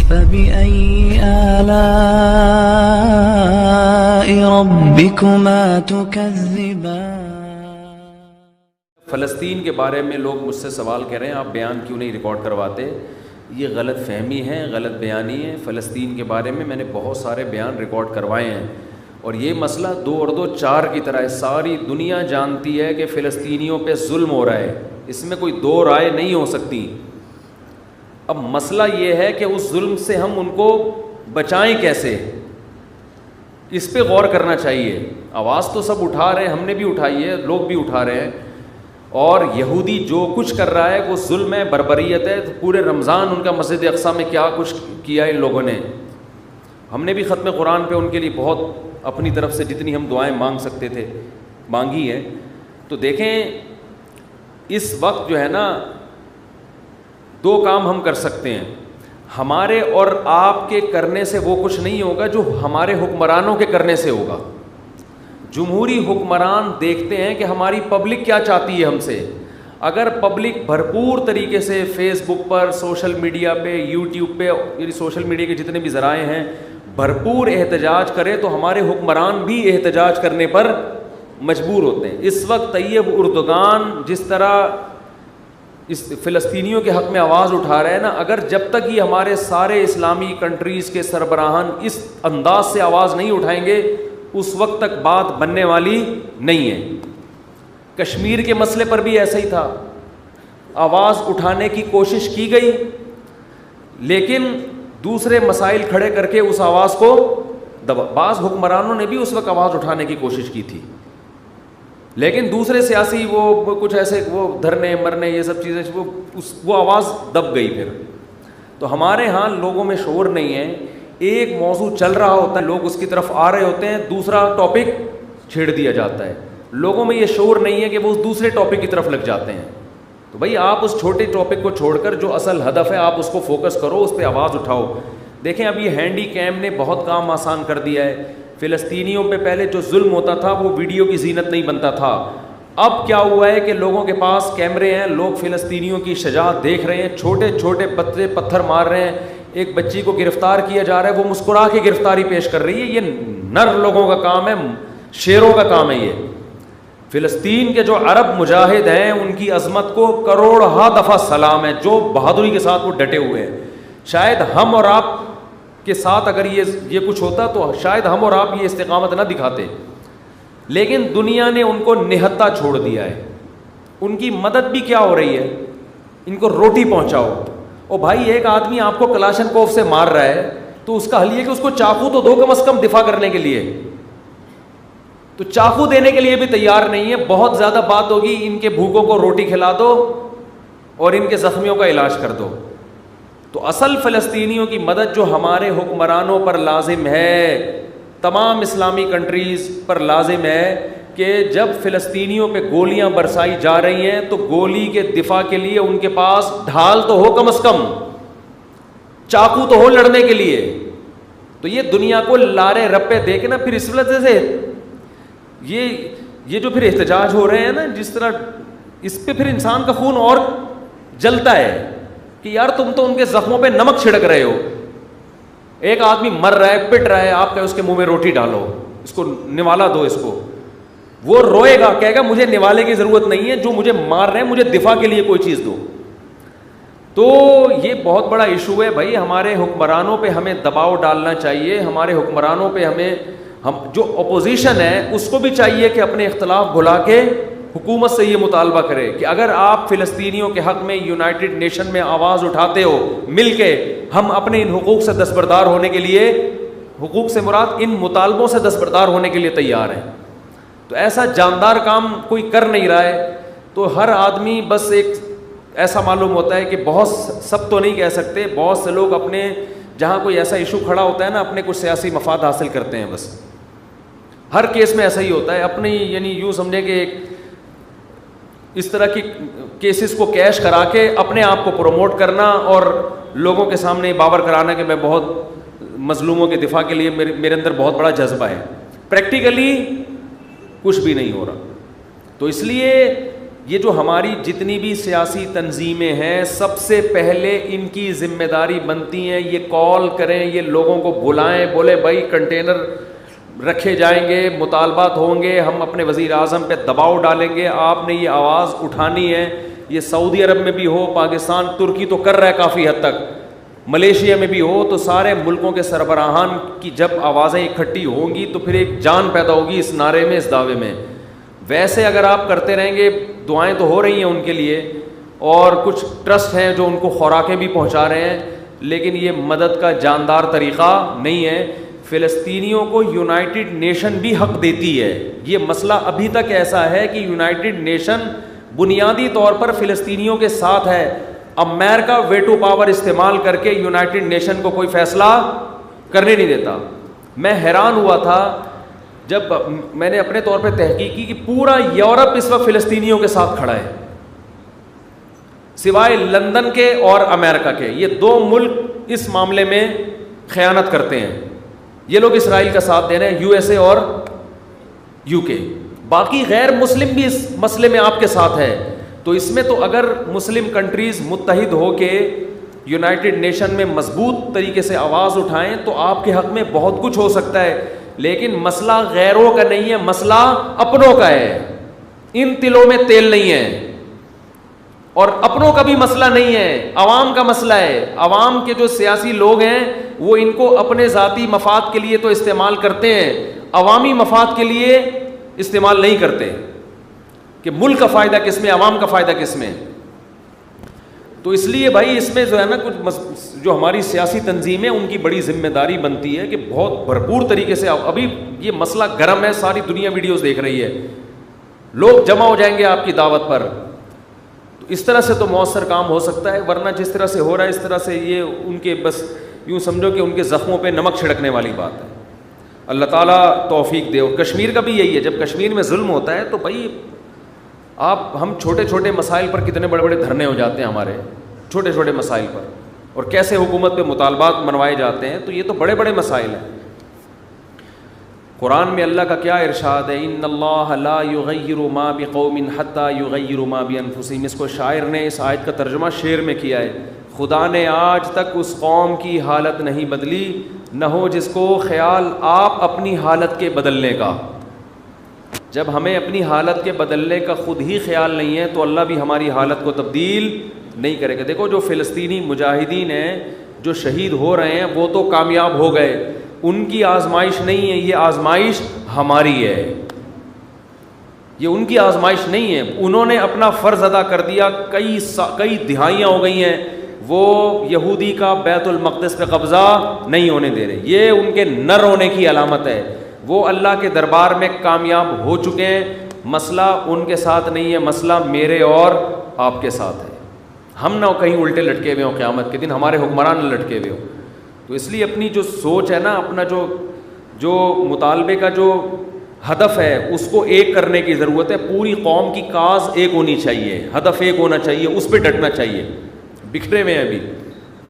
فبأي آلاء ربكما تكذبان۔ فلسطین کے بارے میں لوگ مجھ سے سوال کر رہے ہیں آپ بیان کیوں نہیں ریکارڈ کرواتے؟ یہ غلط فہمی ہے، غلط بیانی ہے۔ فلسطین کے بارے میں نے بہت سارے بیان ریکارڈ کروائے ہیں، اور یہ مسئلہ 2 اور 2 4 کی طرح ہے۔ ساری دنیا جانتی ہے کہ فلسطینیوں پہ ظلم ہو رہا ہے، اس میں کوئی 2 رائے نہیں ہو سکتی۔ اب مسئلہ یہ ہے کہ اس ظلم سے ہم ان کو بچائیں کیسے، اس پہ غور کرنا چاہیے۔ آواز تو سب اٹھا رہے ہیں، ہم نے بھی اٹھائی ہے، لوگ بھی اٹھا رہے ہیں، اور یہودی جو کچھ کر رہا ہے وہ ظلم ہے، بربریت ہے۔ پورے رمضان ان کا مسجد اقصیٰ میں کیا کچھ کیا ان لوگوں نے۔ ہم نے بھی ختم قرآن پہ ان کے لیے بہت اپنی طرف سے جتنی ہم دعائیں مانگ سکتے تھے مانگی ہیں۔ تو دیکھیں اس وقت جو ہے نا 2 کام ہم کر سکتے ہیں۔ ہمارے اور آپ کے کرنے سے وہ کچھ نہیں ہوگا جو ہمارے حکمرانوں کے کرنے سے ہوگا۔ جمہوری حکمران دیکھتے ہیں کہ ہماری پبلک کیا چاہتی ہے ہم سے۔ اگر پبلک بھرپور طریقے سے فیس بک پر، سوشل میڈیا پہ، یوٹیوب پہ، یعنی سوشل میڈیا کے جتنے بھی ذرائع ہیں، بھرپور احتجاج کرے تو ہمارے حکمران بھی احتجاج کرنے پر مجبور ہوتے ہیں۔ اس وقت طیب اردگان جس طرح اس فلسطینیوں کے حق میں آواز اٹھا رہے ہیں نا، اگر جب تک یہ ہمارے سارے اسلامی کنٹریز کے سربراہان اس انداز سے آواز نہیں اٹھائیں گے، اس وقت تک بات بننے والی نہیں ہے۔ کشمیر کے مسئلے پر بھی ایسا ہی تھا، آواز اٹھانے کی کوشش کی گئی، لیکن دوسرے مسائل کھڑے کر کے اس آواز کو بعض حکمرانوں نے بھی اس وقت آواز اٹھانے کی کوشش کی تھی، لیکن دوسرے سیاسی وہ کچھ ایسے وہ دھرنے مرنے یہ سب چیزیں وہ آواز دب گئی۔ پھر تو ہمارے ہاں لوگوں میں شعور نہیں ہے، ایک موضوع چل رہا ہوتا ہے، لوگ اس کی طرف آ رہے ہوتے ہیں، دوسرا ٹاپک چھیڑ دیا جاتا ہے۔ لوگوں میں یہ شعور نہیں ہے کہ وہ اس دوسرے ٹاپک کی طرف لگ جاتے ہیں۔ تو بھائی آپ اس چھوٹے ٹاپک کو چھوڑ کر جو اصل ہدف ہے آپ اس کو فوکس کرو، اس پہ آواز اٹھاؤ۔ دیکھیں اب یہ ہینڈی کیم نے بہت کام آسان کر دیا ہے۔ فلسطینیوں پہ پہلے جو ظلم ہوتا تھا وہ ویڈیو کی زینت نہیں بنتا تھا، اب کیا ہوا ہے کہ لوگوں کے پاس کیمرے ہیں، لوگ فلسطینیوں کی شجاعت دیکھ رہے ہیں، چھوٹے چھوٹے بچے پتھر مار رہے ہیں، ایک بچی کو گرفتار کیا جا رہا ہے، وہ مسکرا کے گرفتاری پیش کر رہی ہے۔ یہ نر لوگوں کا کام ہے، شیروں کا کام ہے۔ یہ فلسطین کے جو عرب مجاہد ہیں ان کی عظمت کو کروڑہا دفعہ سلام ہے، جو بہادری کے ساتھ وہ ڈٹے ہوئے ہیں۔ شاید ہم اور آپ کے ساتھ اگر یہ کچھ ہوتا تو شاید ہم اور آپ یہ استقامت نہ دکھاتے، لیکن دنیا نے ان کو نہتا چھوڑ دیا ہے۔ ان کی مدد بھی کیا ہو رہی ہے، ان کو روٹی پہنچاؤ۔ اور بھائی ایک آدمی آپ کو کلاشن کوف سے مار رہا ہے تو اس کا حل یہ کہ اس کو چاقو تو دو کم از کم دفاع کرنے کے لیے، تو چاقو دینے کے لیے بھی تیار نہیں ہے۔ بہت زیادہ بات ہوگی، ان کے بھوکوں کو روٹی کھلا دو اور ان کے زخمیوں کا علاج کر دو۔ تو اصل فلسطینیوں کی مدد جو ہمارے حکمرانوں پر لازم ہے، تمام اسلامی کنٹریز پر لازم ہے کہ جب فلسطینیوں پہ گولیاں برسائی جا رہی ہیں تو گولی کے دفاع کے لیے ان کے پاس ڈھال تو ہو، کم از کم چاقو تو ہو لڑنے کے لیے۔ تو یہ دنیا کو لارے رپے دے کے نا پھر اس وجہ سے یہ جو پھر احتجاج ہو رہے ہیں نا، جس طرح اس پہ پھر انسان کا خون اور جلتا ہے کہ یار تم تو ان کے زخموں پہ نمک چھڑک رہے ہو۔ ایک آدمی مر رہا ہے، پٹ رہا ہے، آپ کہے اس کے منہ میں روٹی ڈالو، اس کو نوالا دو، اس کو وہ روئے گا، کہے گا مجھے نوالے کی ضرورت نہیں ہے، جو مجھے مار رہے ہیں مجھے دفاع کے لیے کوئی چیز دو۔ تو یہ بہت بڑا ایشو ہے بھائی، ہمارے حکمرانوں پہ ہمیں دباؤ ڈالنا چاہیے، ہمارے حکمرانوں پہ ہم جو اپوزیشن ہے اس کو بھی چاہیے کہ اپنے اختلاف بھلا کے حکومت سے یہ مطالبہ کرے کہ اگر آپ فلسطینیوں کے حق میں یونائٹڈ نیشن میں آواز اٹھاتے ہو مل کے، ہم اپنے ان حقوق سے دستبردار ہونے کے لیے، حقوق سے مراد ان مطالبوں سے دستبردار ہونے کے لیے تیار ہیں۔ تو ایسا جاندار کام کوئی کر نہیں رہا ہے، تو ہر آدمی بس ایک ایسا معلوم ہوتا ہے کہ بہت سب تو نہیں کہہ سکتے، بہت سے لوگ اپنے جہاں کوئی ایسا ایشو کھڑا ہوتا ہے نا، اپنے کچھ سیاسی مفاد حاصل کرتے ہیں۔ بس ہر کیس میں ایسا ہی ہوتا ہے، اپنی یعنی یوں سمجھے کہ اس طرح کی کیسز کو کیش کرا کے اپنے آپ کو پروموٹ کرنا اور لوگوں کے سامنے باور کرانا کہ میں بہت مظلوموں کے دفاع کے لیے میرے اندر بہت بڑا جذبہ ہے۔ پریکٹیکلی کچھ بھی نہیں ہو رہا۔ تو اس لیے یہ جو ہماری جتنی بھی سیاسی تنظیمیں ہیں سب سے پہلے ان کی ذمہ داری بنتی ہیں یہ کال کریں, یہ لوگوں کو بلائیں, بولے بھائی کنٹینر رکھے جائیں گے, مطالبات ہوں گے, ہم اپنے وزیر اعظم پہ دباؤ ڈالیں گے, آپ نے یہ آواز اٹھانی ہے. یہ سعودی عرب میں بھی ہو, پاکستان, ترکی تو کر رہا ہے کافی حد تک, ملیشیا میں بھی ہو, تو سارے ملکوں کے سربراہان کی جب آوازیں اکٹھی ہوں گی تو پھر ایک جان پیدا ہوگی اس نعرے میں, اس دعوے میں. ویسے اگر آپ کرتے رہیں گے, دعائیں تو ہو رہی ہیں ان کے لیے, اور کچھ ٹرسٹ ہیں جو ان کو خوراکیں بھی پہنچا رہے ہیں, لیکن یہ مدد کا جاندار طریقہ نہیں ہے. فلسطینیوں کو یونائٹڈ نیشن بھی حق دیتی ہے. یہ مسئلہ ابھی تک ایسا ہے کہ یونائٹڈ نیشن بنیادی طور پر فلسطینیوں کے ساتھ ہے. امریکہ ویٹو پاور استعمال کر کے یونائٹڈ نیشن کو کوئی فیصلہ کرنے نہیں دیتا. میں حیران ہوا تھا جب میں نے اپنے طور پہ تحقیق کی کہ پورا یورپ اس وقت فلسطینیوں کے ساتھ کھڑا ہے, سوائے لندن کے اور امریکہ کے. یہ دو ملک اس معاملے میں خیانت کرتے ہیں. یہ لوگ اسرائیل کا ساتھ دے رہے ہیں, یو ایس اے اور یو کے. باقی غیر مسلم بھی اس مسئلے میں آپ کے ساتھ ہے. تو اس میں تو اگر مسلم کنٹریز متحد ہو کے یونائٹڈ نیشن میں مضبوط طریقے سے آواز اٹھائیں تو آپ کے حق میں بہت کچھ ہو سکتا ہے. لیکن مسئلہ غیروں کا نہیں ہے, مسئلہ اپنوں کا ہے. ان تلوں میں تیل نہیں ہے, اور اپنوں کا بھی مسئلہ نہیں ہے, عوام کا مسئلہ ہے. عوام کے جو سیاسی لوگ ہیں وہ ان کو اپنے ذاتی مفاد کے لیے تو استعمال کرتے ہیں, عوامی مفاد کے لیے استعمال نہیں کرتے کہ ملک کا فائدہ کس میں, عوام کا فائدہ کس میں. تو اس لیے بھائی اس میں جو ہے نا کچھ جو ہماری سیاسی تنظیمیں ان کی بڑی ذمہ داری بنتی ہے کہ بہت بھرپور طریقے سے. ابھی یہ مسئلہ گرم ہے, ساری دنیا ویڈیوز دیکھ رہی ہے, لوگ جمع ہو جائیں گے آپ کی دعوت پر. تو اس طرح سے تو مؤثر کام ہو سکتا ہے, ورنہ جس طرح سے ہو رہا ہے اس طرح سے یہ ان کے بس یوں سمجھو کہ ان کے زخموں پہ نمک چھڑکنے والی بات ہے. اللہ تعالیٰ توفیق دے. اور کشمیر کا بھی یہی ہے, جب کشمیر میں ظلم ہوتا ہے تو بھائی ہم چھوٹے چھوٹے مسائل پر کتنے بڑے بڑے دھرنے ہو جاتے ہیں ہمارے چھوٹے چھوٹے مسائل پر, اور کیسے حکومت پہ مطالبات منوائے جاتے ہیں. تو یہ تو بڑے بڑے مسائل ہیں. قرآن میں اللہ کا کیا ارشاد ہے, ان اللہ لا یغیر ما بقوم حتی یغیروا ما بانفسہم. اس کو شاعر نے اس آیت کا ترجمہ شعر میں کیا ہے, خدا نے آج تک اس قوم کی حالت نہیں بدلی, نہ ہو جس کو خیال آپ اپنی حالت کے بدلنے کا. جب ہمیں اپنی حالت کے بدلنے کا خود ہی خیال نہیں ہے تو اللہ بھی ہماری حالت کو تبدیل نہیں کرے گا. دیکھو جو فلسطینی مجاہدین ہیں جو شہید ہو رہے ہیں وہ تو کامیاب ہو گئے, ان کی آزمائش نہیں ہے, یہ آزمائش ہماری ہے. یہ ان کی آزمائش نہیں ہے, انہوں نے اپنا فرض ادا کر دیا. کئی دہائیاں ہو گئی ہیں وہ یہودی کا بیت المقدس پہ قبضہ نہیں ہونے دے رہے. یہ ان کے نر ہونے کی علامت ہے. وہ اللہ کے دربار میں کامیاب ہو چکے ہیں. مسئلہ ان کے ساتھ نہیں ہے, مسئلہ میرے اور آپ کے ساتھ ہے. ہم نہ کہیں الٹے لٹکے ہوئے ہوں, قیامت کے دن ہمارے حکمران نہ لٹکے ہوئے ہوں. تو اس لیے اپنی جو سوچ ہے نا, اپنا جو مطالبے کا جو ہدف ہے اس کو ایک کرنے کی ضرورت ہے. پوری قوم کی کاز ایک ہونی چاہیے, ہدف ایک ہونا چاہیے, اس پہ ڈٹنا چاہیے. بکھرے میں ابھی